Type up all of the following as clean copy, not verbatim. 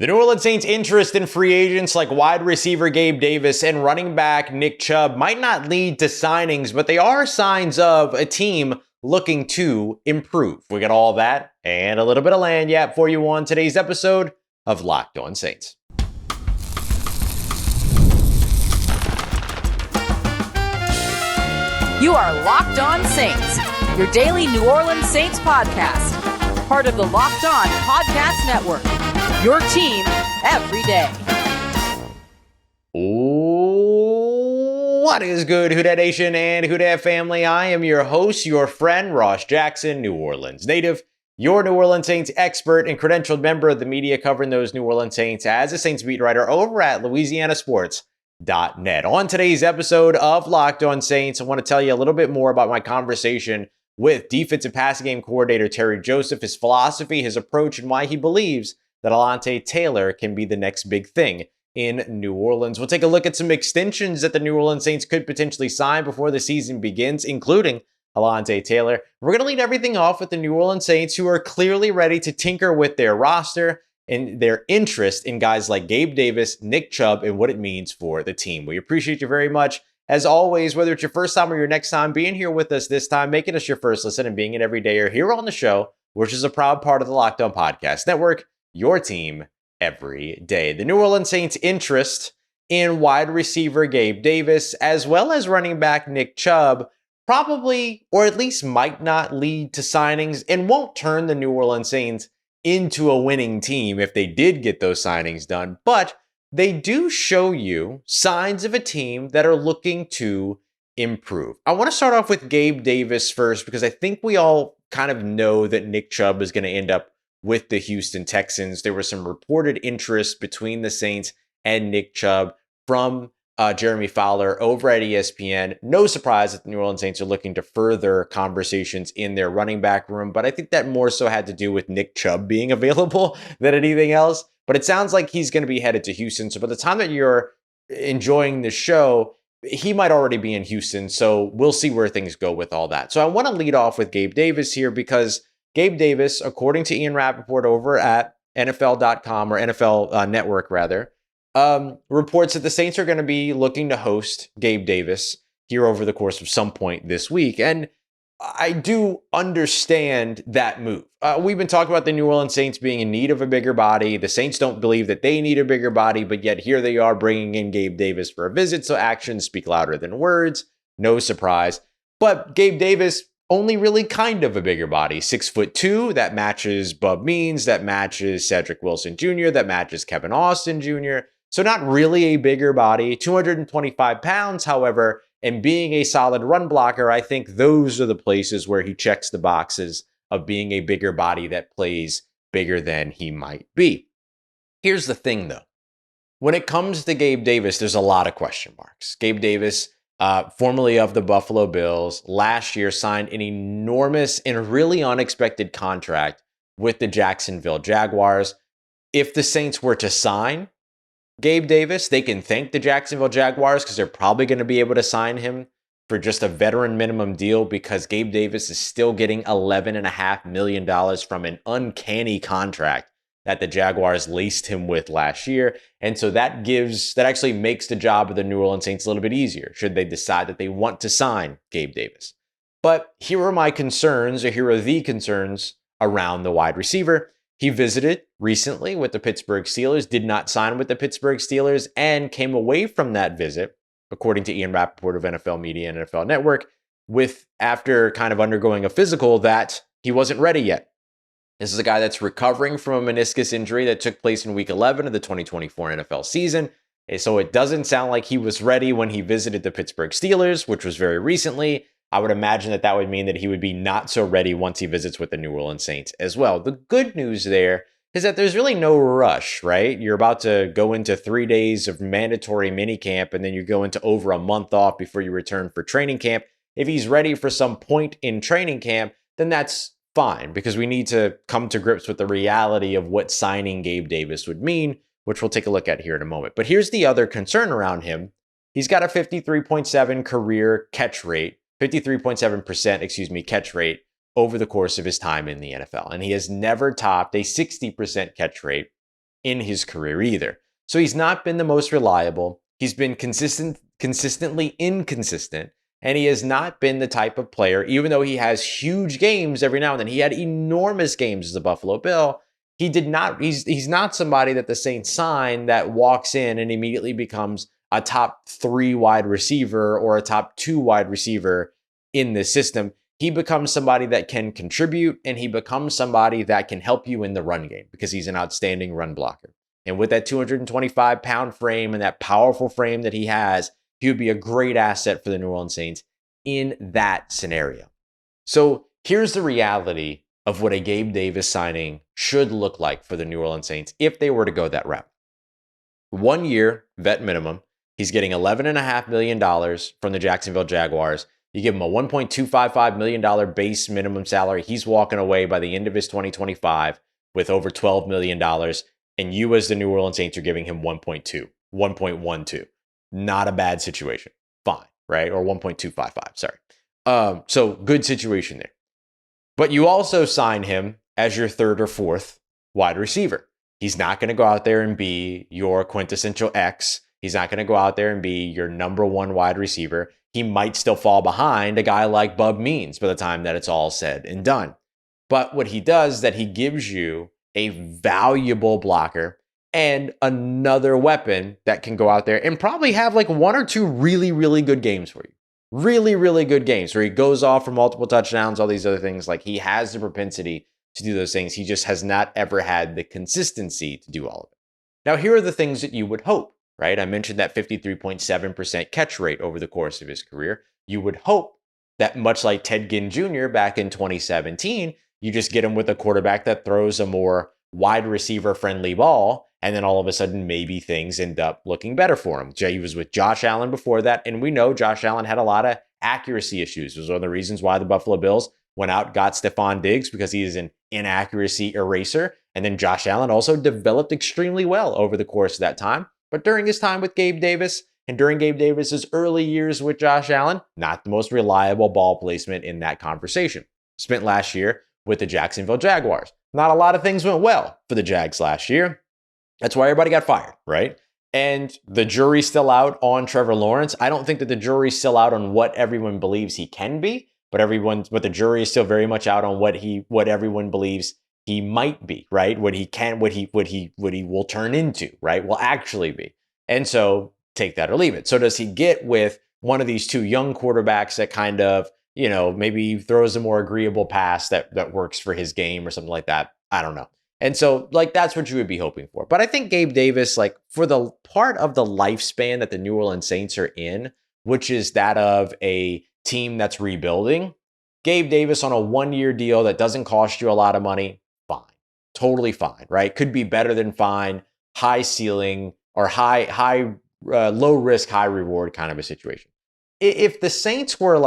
The New Orleans Saints' interest in free agents like wide receiver Gabe Davis and running back Nick Chubb might not lead to signings, but they are signs of a team looking to improve. We got all that and a little bit of land yap for you on today's episode of Locked On Saints. You are Locked On Saints, your daily New Orleans Saints podcast, part of the Locked On Podcast Network. Your team every day. What is good, Who Dat Nation and Who Dat family? I am your host, your friend, Ross Jackson, New Orleans native, your New Orleans Saints expert and credentialed member of the media covering those New Orleans Saints as a Saints beat writer over at LouisianaSports.net. On today's episode of Locked On Saints, I want to tell you a little bit more about my conversation with defensive passing game coordinator Terry Joseph, his philosophy, his approach, and why he believes that Alontae Taylor can be the next big thing in New Orleans. We'll take a look at some extensions that the New Orleans Saints could potentially sign before the season begins, including Alontae Taylor. We're going to lead everything off with the New Orleans Saints, who are clearly ready to tinker with their roster and their interest in guys like Gabe Davis, Nick Chubb, and what it means for the team. We appreciate you very much. As always, whether it's your first time or your next time, being here with us this time, making us your first listen, and being an everydayer here on the show, which is a proud part of the Locked On Podcast Network, your team every day. The New Orleans Saints' interest in wide receiver Gabe Davis, as well as running back Nick Chubb, probably, or at least might not lead to signings and won't turn the New Orleans Saints into a winning team if they did get those signings done. But they do show you signs of a team that are looking to improve. I want to start off with Gabe Davis first, because I think we all kind of know that Nick Chubb is going to end up with the Houston Texans. There was some reported interest between the Saints and Nick Chubb from Jeremy Fowler over at ESPN. No surprise that the New Orleans Saints are looking to further conversations in their running back room, but I think that more so had to do with Nick Chubb being available than anything else. But it sounds like he's going to be headed to Houston. So by the time that you're enjoying the show, he might already be in Houston. So we'll see where things go with all that. So I want to lead off with Gabe Davis here, because Gabe Davis, according to Ian Rappaport over at NFL.com, or NFL Network rather, reports that the Saints are going to be looking to host Gabe Davis here over the course of some point this week. And I do understand that move. We've been talking about the New Orleans Saints being in need of a bigger body. The Saints don't believe that they need a bigger body, but yet here they are bringing in Gabe Davis for a visit. So actions speak louder than words. No surprise. But Gabe Davis, only really kind of a bigger body, 6'2", that matches Bub Means, that matches Cedric Wilson Jr., that matches Kevin Austin Jr., so not really a bigger body, 225 pounds, however, and being a solid run blocker, I think those are the places where he checks the boxes of being a bigger body that plays bigger than he might be. Here's the thing, though. When it comes to Gabe Davis, there's a lot of question marks. Gabe Davis, formerly of the Buffalo Bills, last year signed an enormous and really unexpected contract with the Jacksonville Jaguars. If the Saints were to sign Gabe Davis, they can thank the Jacksonville Jaguars, because they're probably going to be able to sign him for just a veteran minimum deal, because Gabe Davis is still getting $11.5 million from an uncanny contract that the Jaguars laced him with last year. And so that actually makes the job of the New Orleans Saints a little bit easier, should they decide that they want to sign Gabe Davis. But here are my concerns, or here are the concerns around the wide receiver. He visited recently with the Pittsburgh Steelers, did not sign with the Pittsburgh Steelers, and came away from that visit, according to Ian Rappaport of NFL Media and NFL Network, after kind of undergoing a physical that he wasn't ready yet. This is a guy that's recovering from a meniscus injury that took place in Week 11 of the 2024 NFL season. And so it doesn't sound like he was ready when he visited the Pittsburgh Steelers, which was very recently. I would imagine that would mean that he would be not so ready once he visits with the New Orleans Saints as well. The good news there is that there's really no rush, right? You're about to go into 3 days of mandatory minicamp, and then you go into over a month off before you return for training camp. If he's ready for some point in training camp, then that's fine, because we need to come to grips with the reality of what signing Gabe Davis would mean, which we'll take a look at here in a moment. But here's the other concern around him. He's got a 53.7 career catch rate, 53.7%, catch rate over the course of his time in the NFL. And he has never topped a 60% catch rate in his career either. So he's not been the most reliable. He's been consistently inconsistent. And he has not been the type of player, even though he has huge games every now and then. He had enormous games as a Buffalo Bill. He's not somebody that the Saints sign that walks in and immediately becomes a top 3 wide receiver or a top 2 wide receiver in this system. He becomes somebody that can contribute, and he becomes somebody that can help you in the run game because he's an outstanding run blocker. And with that 225-pound frame and that powerful frame that he has, he would be a great asset for the New Orleans Saints in that scenario. So here's the reality of what a Gabe Davis signing should look like for the New Orleans Saints if they were to go that route. 1 year, vet minimum. He's getting $11.5 million from the Jacksonville Jaguars. You give him a $1.255 million base minimum salary. He's walking away by the end of his 2025 with over $12 million. And you as the New Orleans Saints are giving him 1.12. Not a bad situation. Fine, right? Or 1.255, sorry. So good situation there. But you also sign him as your 3rd or 4th wide receiver. He's not going to go out there and be your quintessential X. He's not going to go out there and be your number 1 wide receiver. He might still fall behind a guy like Bub Means by the time that it's all said and done. But what he does is that he gives you a valuable blocker and another weapon that can go out there and probably have like 1 or 2 really, really good games for you. Really, really good games where he goes off for multiple touchdowns, all these other things. Like he has the propensity to do those things. He just has not ever had the consistency to do all of it. Now, here are the things that you would hope, right? I mentioned that 53.7% catch rate over the course of his career. You would hope that much like Ted Ginn Jr. back in 2017, you just get him with a quarterback that throws a more wide receiver friendly ball. And then all of a sudden, maybe things end up looking better for him. He was with Josh Allen before that. And we know Josh Allen had a lot of accuracy issues. It was one of the reasons why the Buffalo Bills went out, got Stephon Diggs, because he is an inaccuracy eraser. And then Josh Allen also developed extremely well over the course of that time. But during his time with Gabe Davis and during Gabe Davis's early years with Josh Allen, not the most reliable ball placement in that conversation. Spent last year with the Jacksonville Jaguars. Not a lot of things went well for the Jags last year. That's why everybody got fired, right? And the jury's still out on Trevor Lawrence. I don't think that the jury's still out on what everyone believes he can be, but the jury is still very much out on what everyone believes he might be, right? What he will turn into, right? Will actually be. And so take that or leave it. So does he get with one of these 2 young quarterbacks that kind of, maybe throws a more agreeable pass that works for his game or something like that? I don't know. And so, that's what you would be hoping for. But I think Gabe Davis, for the part of the lifespan that the New Orleans Saints are in, which is that of a team that's rebuilding, Gabe Davis on a 1-year deal that doesn't cost you a lot of money, fine. Totally fine, right? Could be better than fine, high ceiling or low risk, high reward kind of a situation. If the Saints were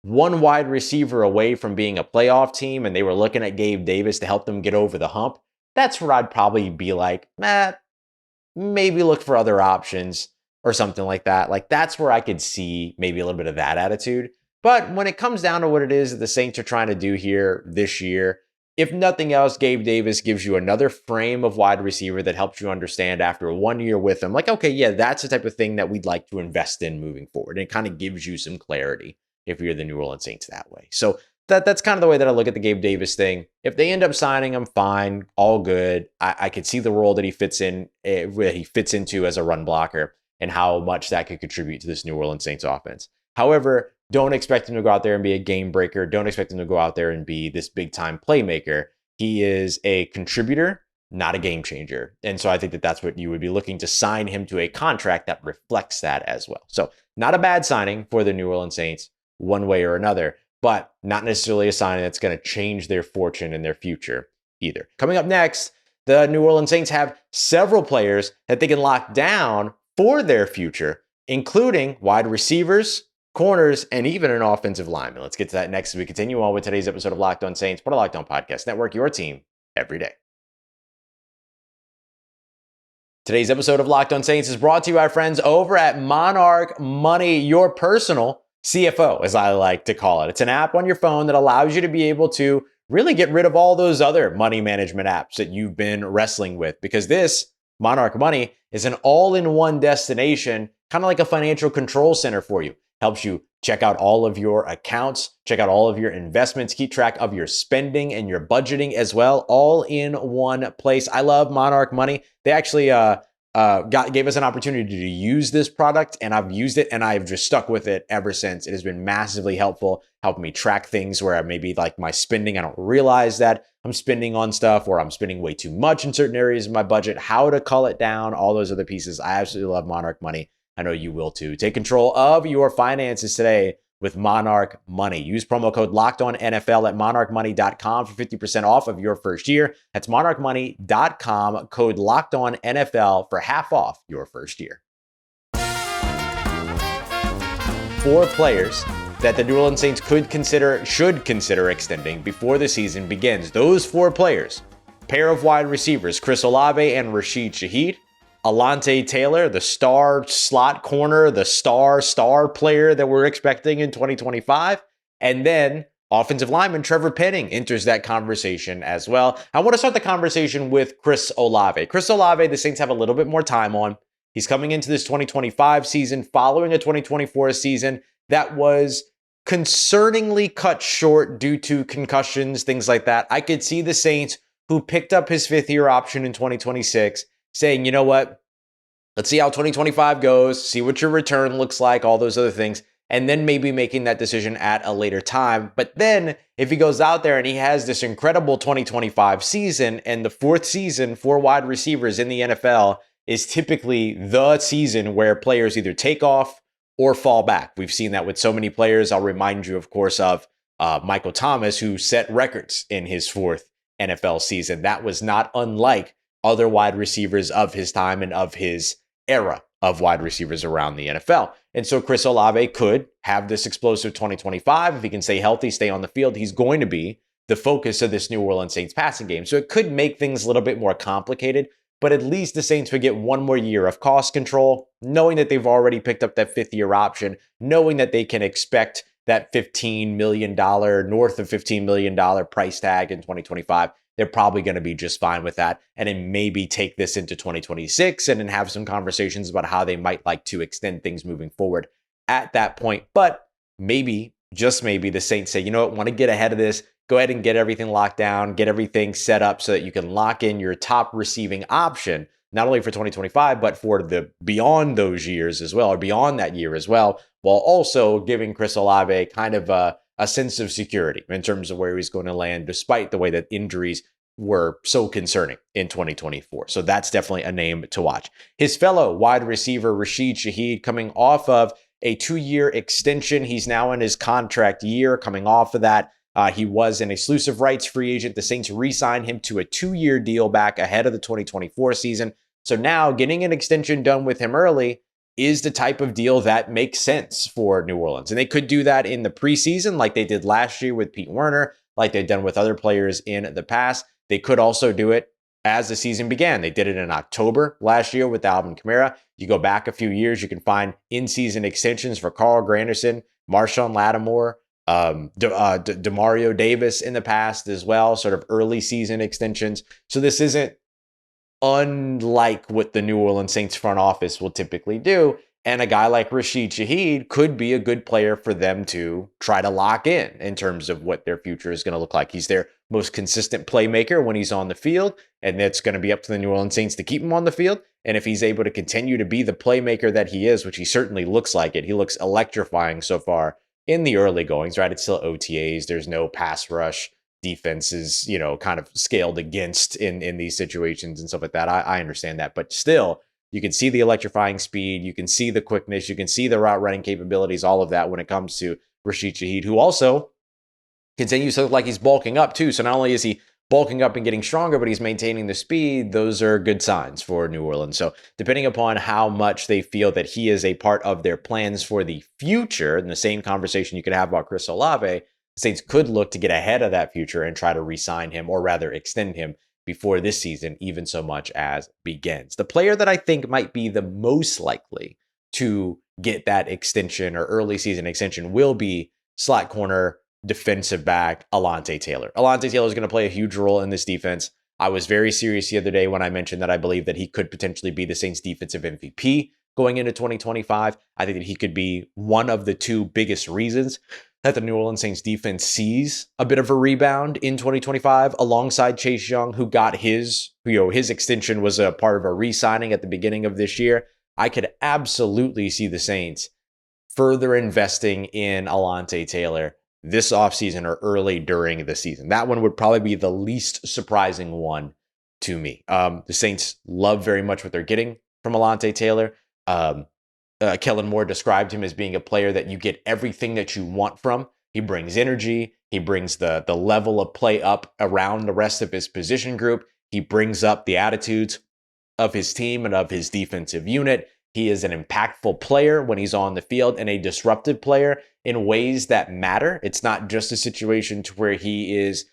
1 wide receiver away from being a playoff team and they were looking at Gabe Davis to help them get over the hump, that's where I'd probably be maybe look for other options or something like that. That's where I could see maybe a little bit of that attitude. But when it comes down to what it is that the Saints are trying to do here this year, if nothing else, Gabe Davis gives you another frame of wide receiver that helps you understand after 1 year with him, okay, yeah, that's the type of thing that we'd like to invest in moving forward. And it kind of gives you some clarity if you're the New Orleans Saints that way. So that's kind of the way that I look at the Gabe Davis thing. If they end up signing him, fine, all good. I could see the role that he fits into as a run blocker and how much that could contribute to this New Orleans Saints offense. However, don't expect him to go out there and be a game breaker. Don't expect him to go out there and be this big time playmaker. He is a contributor, not a game changer. And so I think that that's what you would be looking to sign him to, a contract that reflects that as well. So not a bad signing for the New Orleans Saints one way or another, but not necessarily a signing that's going to change their fortune and their future either. Coming up next, the New Orleans Saints have several players that they can lock down for their future, including wide receivers, corners, and even an offensive lineman. Let's get to that next as we continue on with today's episode of Locked On Saints, part of Locked On Podcast Network, your team every day. Today's episode of Locked On Saints is brought to you by our friends over at Monarch Money, your personal CFO, as I like to call it. It's an app on your phone that allows you to be able to really get rid of all those other money management apps that you've been wrestling with, because this Monarch Money is an all-in-one destination, kind of like a financial control center for you. Helps you check out all of your accounts, check out all of your investments, keep track of your spending and your budgeting as well, all in one place. I love Monarch Money. They actually gave us an opportunity to use this product, and I've used it, and I've just stuck with it ever since. It has been massively helpful, helping me track things where I maybe like my spending, I don't realize that I'm spending on stuff, or I'm spending way too much in certain areas of my budget, how to cull it down, all those other pieces. I absolutely love Monarch Money. I know you will too. Take control of your finances today with Monarch Money. Use promo code LOCKEDONNFL at monarchmoney.com for 50% off of your first year. That's monarchmoney.com, code LOCKEDONNFL for half off your first year. 4 players that the New Orleans Saints should consider extending before the season begins. Those 4 players, pair of wide receivers, Chris Olave and Rashid Shaheed. Alontae Taylor, the star slot corner, the star player that we're expecting in 2025. And then offensive lineman Trevor Penning enters that conversation as well. I want to start the conversation with Chris Olave. Chris Olave, the Saints have a little bit more time on. He's coming into this 2025 season following a 2024 season that was concerningly cut short due to concussions, things like that. I could see the Saints, who picked up his 5th-year option in 2026, saying, you know what, let's see how 2025 goes, see what your return looks like, all those other things, and then maybe making that decision at a later time. But then if he goes out there and he has this incredible 2025 season, and the 4th season for wide receivers in the NFL is typically the season where players either take off or fall back. We've seen that with so many players. I'll remind you, of course, of Michael Thomas, who set records in his 4th NFL season. That was not unlike other wide receivers of his time and of his era of wide receivers around the NFL. And so Chris Olave could have this explosive 2025. If he can stay healthy, stay on the field, he's going to be the focus of this New Orleans Saints passing game. So it could make things a little bit more complicated, but at least the Saints would get one more year of cost control, knowing that they've already picked up that 5th-year option, knowing that they can expect that $15 million, north of $15 million price tag in 2025. They're probably going to be just fine with that, and then maybe take this into 2026 and then have some conversations about how they might like to extend things moving forward at that point. But maybe, just maybe, the Saints say, you know what, want to get ahead of this, go ahead and get everything locked down, get everything set up so that you can lock in your top receiving option, not only for 2025, but for the beyond those years as well, or beyond that year as well, while also giving Chris Olave kind of a sense of security in terms of where he's going to land, despite the way that injuries were so concerning in 2024. So that's definitely a name to watch. His fellow wide receiver, Rashid Shaheed, coming off of a 2-year extension. He's now in his contract year. Coming off of that, he was an exclusive rights free agent. The Saints re-signed him to a 2-year deal back ahead of the 2024 season. So now getting an extension done with him early is the type of deal that makes sense for New Orleans. And they could do that in the preseason like they did last year with Pete Werner, like they've done with other players in the past. They could also do it as the season began. They did it in October last year with Alvin Kamara. You go back a few years, you can find in-season extensions for Carl Granderson, Marshawn Lattimore, Demario Davis in the past as well, sort of early season extensions. So this isn't unlike what the New Orleans Saints front office will typically do. And a guy like Rashid Shaheed could be a good player for them to try to lock in terms of what their future is going to look like. He's their most consistent playmaker when he's on the field, and it's going to be up to the New Orleans Saints to keep him on the field. And if he's able to continue to be the playmaker that he is, which he certainly looks like it, he looks electrifying so far in the early goings, right? It's still OTAs. There's no pass rush. Defenses, kind of scaled against in these situations and stuff like that. I understand that, but still, you can see the electrifying speed, you can see the quickness, you can see the route running capabilities, all of that when it comes to Rashid Shaheed, who also continues to look like he's bulking up too. So not only is he bulking up and getting stronger, but he's maintaining the speed. Those are good signs for New Orleans. So depending upon how much they feel that he is a part of their plans for the future, and the same conversation you could have about Chris Olave, the Saints could look to get ahead of that future and try to re-sign him, or rather extend him before this season even so much as begins. The player that I think might be the most likely to get that extension or early season extension will be slot corner defensive back, Alontae Taylor. Alontae Taylor is going to play a huge role in this defense. I was very serious the other day when I mentioned that I believe that he could potentially be the Saints defensive MVP going into 2025. I think that he could be one of the two biggest reasons that the New Orleans Saints defense sees a bit of a rebound in 2025 alongside Chase Young, who got his extension was a part of a re-signing at the beginning of this year. I could absolutely see the Saints further investing in Alontae Taylor this offseason or early during the season. That one would probably be the least surprising one to me. The Saints love very much what they're getting from Alontae Taylor. Kellen Moore described him as being a player that you get everything that you want from. He brings energy. He brings the level of play up around the rest of his position group. He brings up the attitudes of his team and of his defensive unit. He is an impactful player when he's on the field and a disruptive player in ways that matter. It's not just a situation to where he is,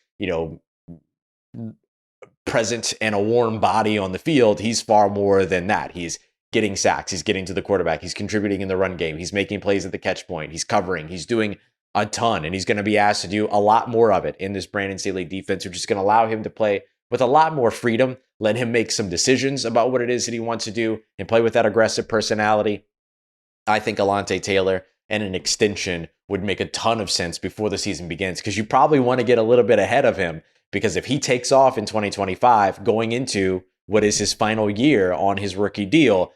present and a warm body on the field. He's far more than that. He's getting sacks. He's getting to the quarterback. He's contributing in the run game. He's making plays at the catch point. He's covering. He's doing a ton, and he's going to be asked to do a lot more of it in this Brandon Staley defense, which is going to allow him to play with a lot more freedom, let him make some decisions about what it is that he wants to do and play with that aggressive personality. I think Alontae Taylor and an extension would make a ton of sense before the season begins, because you probably want to get a little bit ahead of him, because if he takes off in 2025 going into what is his final year on his rookie deal,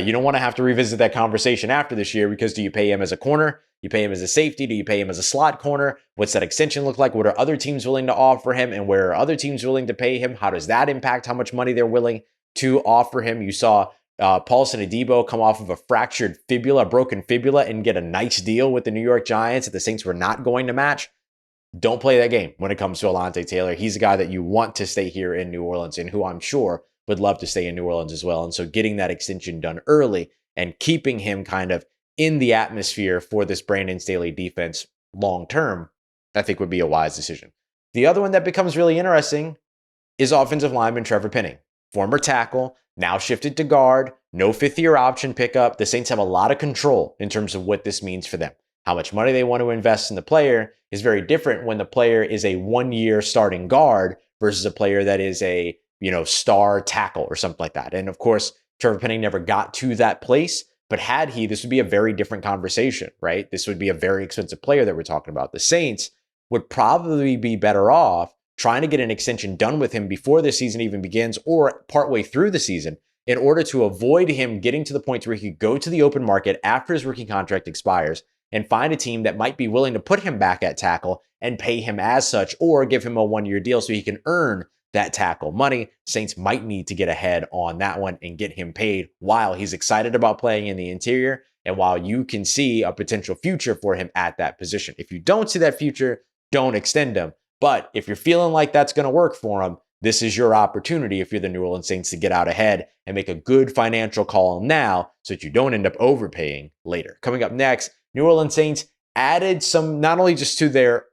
you don't want to have to revisit that conversation after this year, because do you pay him as a corner? You pay him as a safety? Do you pay him as a slot corner? What's that extension look like? What are other teams willing to offer him? And where are other teams willing to pay him? How does that impact how much money they're willing to offer him? You saw Paulson Adebo come off of a fractured fibula, a broken fibula, and get a nice deal with the New York Giants that the Saints were not going to match. Don't play that game when it comes to Alontae Taylor. He's a guy that you want to stay here in New Orleans and who I'm sure would love to stay in New Orleans as well. And so getting that extension done early and keeping him kind of in the atmosphere for this Brandon Staley defense long term, I think would be a wise decision. The other one that becomes really interesting is offensive lineman Trevor Penning, former tackle, now shifted to guard, no fifth-year option pickup. The Saints have a lot of control in terms of what this means for them. How much money they want to invest in the player is very different when the player is a one-year starting guard versus a player that is a star tackle or something like that. And of course, Trevor Penning never got to that place, but had he, this would be a very different conversation, right? This would be a very expensive player that we're talking about. The Saints would probably be better off trying to get an extension done with him before the season even begins or partway through the season in order to avoid him getting to the point where he could go to the open market after his rookie contract expires and find a team that might be willing to put him back at tackle and pay him as such, or give him a one-year deal so he can earn that tackle money. Saints might need to get ahead on that one and get him paid while he's excited about playing in the interior and while you can see a potential future for him at that position. If you don't see that future, don't extend him. But if you're feeling like that's going to work for him, this is your opportunity if you're the New Orleans Saints to get out ahead and make a good financial call now so that you don't end up overpaying later. Coming up next, New Orleans Saints added some, not only just to their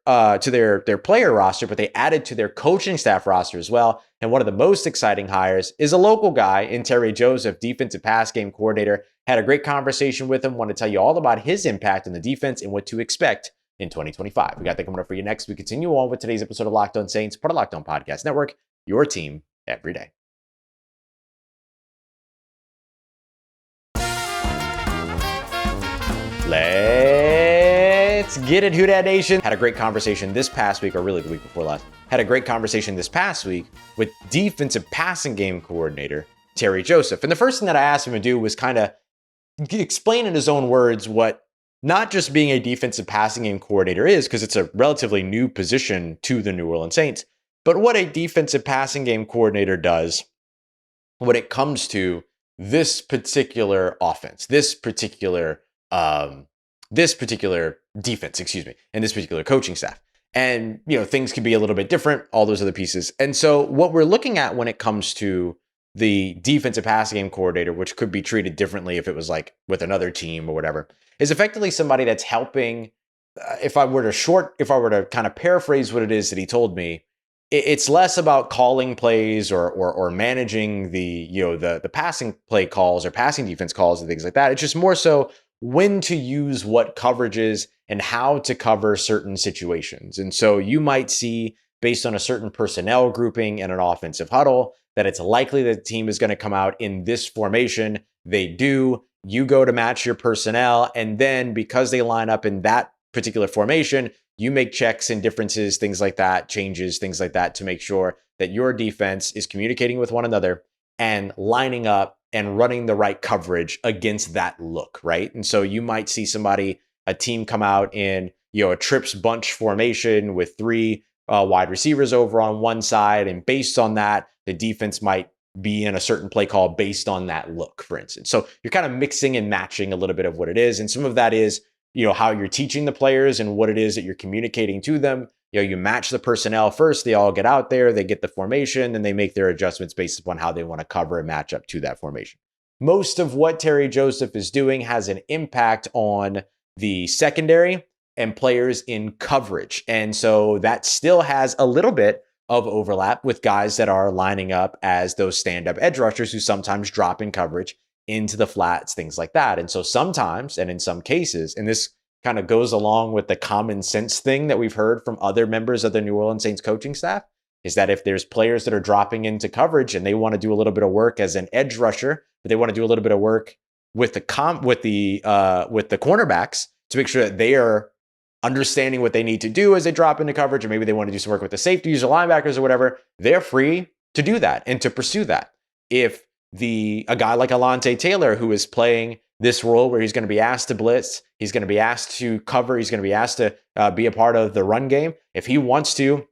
player roster, but they added to their coaching staff roster as well. And one of the most exciting hires is a local guy in Terry Joseph, defensive pass game coordinator. Had a great conversation with him. Want to tell you all about his impact on the defense and what to expect in 2025. We got that coming up for you next. We continue on with today's episode of Locked On Saints, part of Locked On Podcast Network, your team every day. Let's get it, Who Dat Nation. Had a great conversation this past week, or really the week before last. Had a great conversation this past week with defensive passing game coordinator Terry Joseph. And the first thing that I asked him to do was kind of explain in his own words what not just being a defensive passing game coordinator is, because it's a relatively new position to the New Orleans Saints, but what a defensive passing game coordinator does when it comes to this particular offense, this particular defense, and this particular coaching staff. And, things can be a little bit different, all those other pieces. And so what we're looking at when it comes to the defensive passing game coordinator, which could be treated differently if it was like with another team or whatever, is effectively somebody that's helping. If I were to kind of paraphrase what it is that he told me, it's less about calling plays or managing the passing play calls or passing defense calls and things like that. It's just more so when to use what coverages and how to cover certain situations. And so you might see, based on a certain personnel grouping in an offensive huddle, that it's likely that the team is going to come out in this formation. They do. You go to match your personnel, and then because they line up in that particular formation, you make checks and differences, things like that, changes, things like that, to make sure that your defense is communicating with one another and lining up and running the right coverage against that look, right? And so you might see a team come out in, a trips bunch formation with three wide receivers over on one side. And based on that, the defense might be in a certain play call based on that look, for instance. So you're kind of mixing and matching a little bit of what it is. And some of that is, how you're teaching the players and what it is that you're communicating to them. You match the personnel first. They all get out there, they get the formation, and they make their adjustments based upon how they want to cover and match up to that formation. Most of what Terry Joseph is doing has an impact on the secondary and players in coverage. And so that still has a little bit of overlap with guys that are lining up as those stand-up edge rushers who sometimes drop in coverage into the flats, things like that. And so sometimes, and in some cases, and this kind of goes along with the common sense thing that we've heard from other members of the New Orleans Saints coaching staff, is that if there's players that are dropping into coverage and they want to do a little bit of work as an edge rusher, but they want to do a little bit of work with the cornerbacks to make sure that they are understanding what they need to do as they drop into coverage, or maybe they want to do some work with the safeties or linebackers or whatever, they're free to do that and to pursue that. If a guy like Alontae Taylor, who is playing this role where he's going to be asked to blitz, he's going to be asked to cover, he's going to be asked to be a part of the run game. If he wants to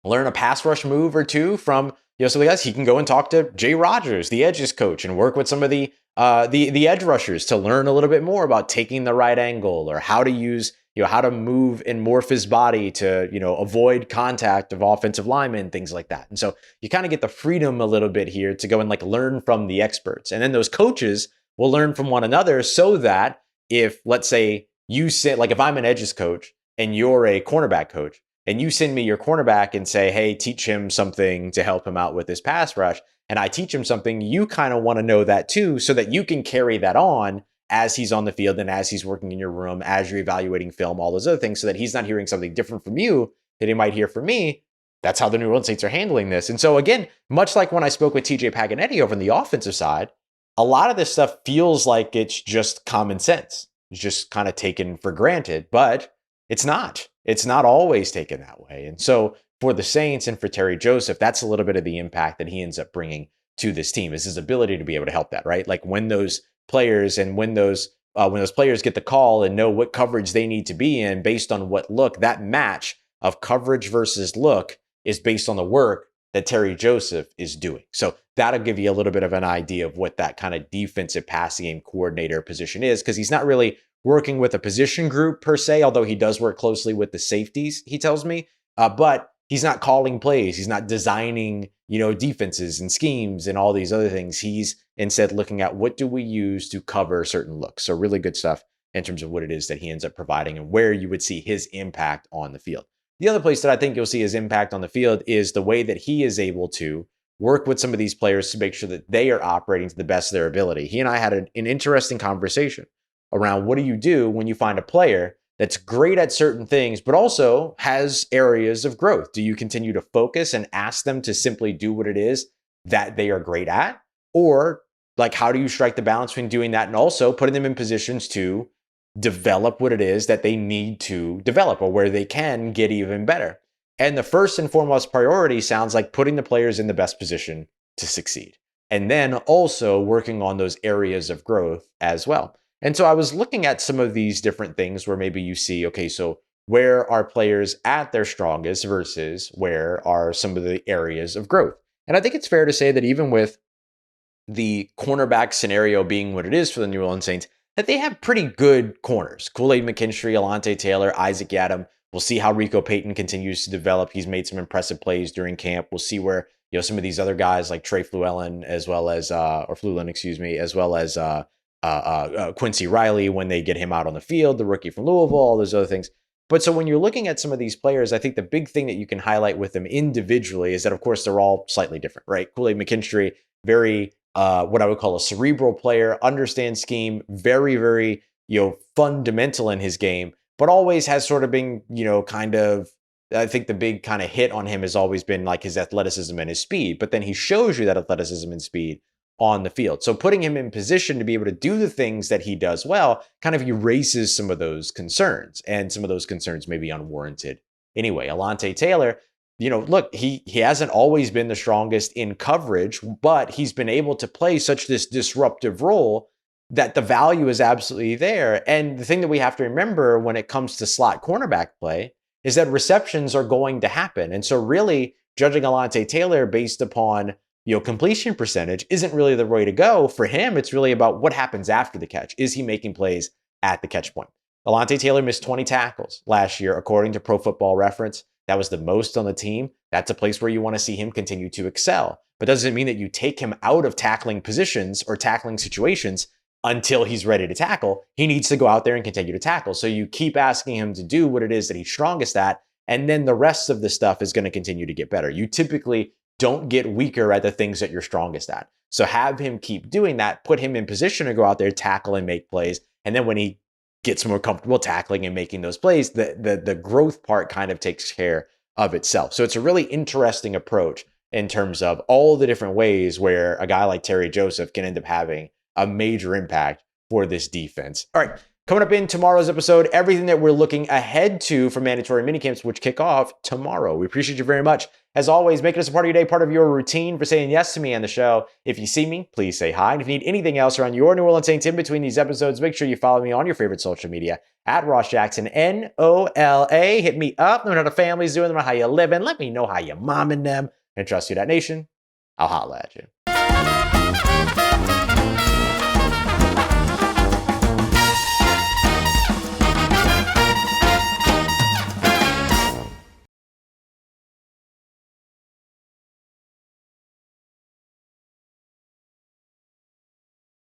learn a pass rush move or two from some of the guys, he can go and talk to Jay Rogers, the edges coach, and work with some of the edge rushers to learn a little bit more about taking the right angle or how to use, how to move and morph his body to, avoid contact of offensive linemen, things like that. And so you kind of get the freedom a little bit here to go and learn from the experts. And then those coaches will learn from one another, so that if, let's say, if I'm an edges coach and you're a cornerback coach, and you send me your cornerback and say, hey, teach him something to help him out with his pass rush, and I teach him something, you kind of want to know that too, so that you can carry that on as he's on the field and as he's working in your room, as you're evaluating film, all those other things, so that he's not hearing something different from you that he might hear from me. That's how the New Orleans Saints are handling this. And so again, much like when I spoke with TJ Paganelli over on the offensive side, a lot of this stuff feels like it's just common sense. It's just kind of taken for granted, but it's not. It's not always taken that way. And so for the Saints and for Terry Joseph, that's a little bit of the impact that he ends up bringing to this team, is his ability to be able to help that, right? Like when those players and when those players get the call and know what coverage they need to be in based on what look, that match of coverage versus look is based on the work that Terry Joseph is doing. So that'll give you a little bit of an idea of what that kind of defensive passing game coordinator position is, because he's not really working with a position group per se, although he does work closely with the safeties, he tells me, but he's not calling plays. He's not designing, defenses and schemes and all these other things. He's instead looking at what do we use to cover certain looks. So really good stuff in terms of what it is that he ends up providing and where you would see his impact on the field. The other place that I think you'll see his impact on the field is the way that he is able to work with some of these players to make sure that they are operating to the best of their ability. He and I had an interesting conversation around what do you do when you find a player that's great at certain things, but also has areas of growth? Do you continue to focus and ask them to simply do what it is that they are great at? Or how do you strike the balance between doing that and also putting them in positions to develop what it is that they need to develop, or where they can get even better? And the first and foremost priority sounds like putting the players in the best position to succeed. And then also working on those areas of growth as well. And so I was looking at some of these different things where maybe you see, okay, so where are players at their strongest versus where are some of the areas of growth? And I think it's fair to say that even with the cornerback scenario being what it is for the New Orleans Saints, that they have pretty good corners. Kool-Aid McKinstry, Alontae Taylor, Isaac Yiadom. We'll see how Rico Payton continues to develop. He's made some impressive plays during camp. We'll see where some of these other guys like Trey Fluellen, as well as Quincy Riley, when they get him out on the field, the rookie from Louisville, all those other things. But so when you're looking at some of these players, I think the big thing that you can highlight with them individually is that, of course, they're all slightly different, right? Kool-Aid McKinstry, very what I would call a cerebral player, understands scheme, very, very fundamental in his game, but always has sort of been, kind of, I think the big kind of hit on him has always been like his athleticism and his speed, but then he shows you that athleticism and speed on the field. So putting him in position to be able to do the things that he does well kind of erases some of those concerns, and some of those concerns may be unwarranted. Anyway, Alontae Taylor, look, he hasn't always been the strongest in coverage, but he's been able to play such this disruptive role that the value is absolutely there. And the thing that we have to remember when it comes to slot cornerback play is that receptions are going to happen. And so really judging Alontae Taylor based upon, completion percentage isn't really the way to go. For him, it's really about what happens after the catch. Is he making plays at the catch point? Alontae Taylor missed 20 tackles last year, according to Pro Football Reference. That was the most on the team. That's a place where you want to see him continue to excel. But doesn't mean that you take him out of tackling positions or tackling situations until he's ready to tackle. He needs to go out there and continue to tackle. So you keep asking him to do what it is that he's strongest at, and then the rest of the stuff is going to continue to get better. You typically don't get weaker at the things that you're strongest at. So have him keep doing that, put him in position to go out there, tackle and make plays. And then when he gets more comfortable tackling and making those plays, the growth part kind of takes care of itself. So it's a really interesting approach in terms of all the different ways where a guy like Terry Joseph can end up having a major impact for this defense. All right, coming up in tomorrow's episode, everything that we're looking ahead to for mandatory minicamps, which kick off tomorrow. We appreciate you very much. As always, making us a part of your day, part of your routine, for saying yes to me on the show. If you see me, please say hi. And if you need anything else around your New Orleans Saints in between these episodes, make sure you follow me on your favorite social media at Ross Jackson, NOLA. Hit me up. Let me know how the family's doing. Let me know how you living. Let me know how you momming them. And trust you, that nation. I'll holla at you.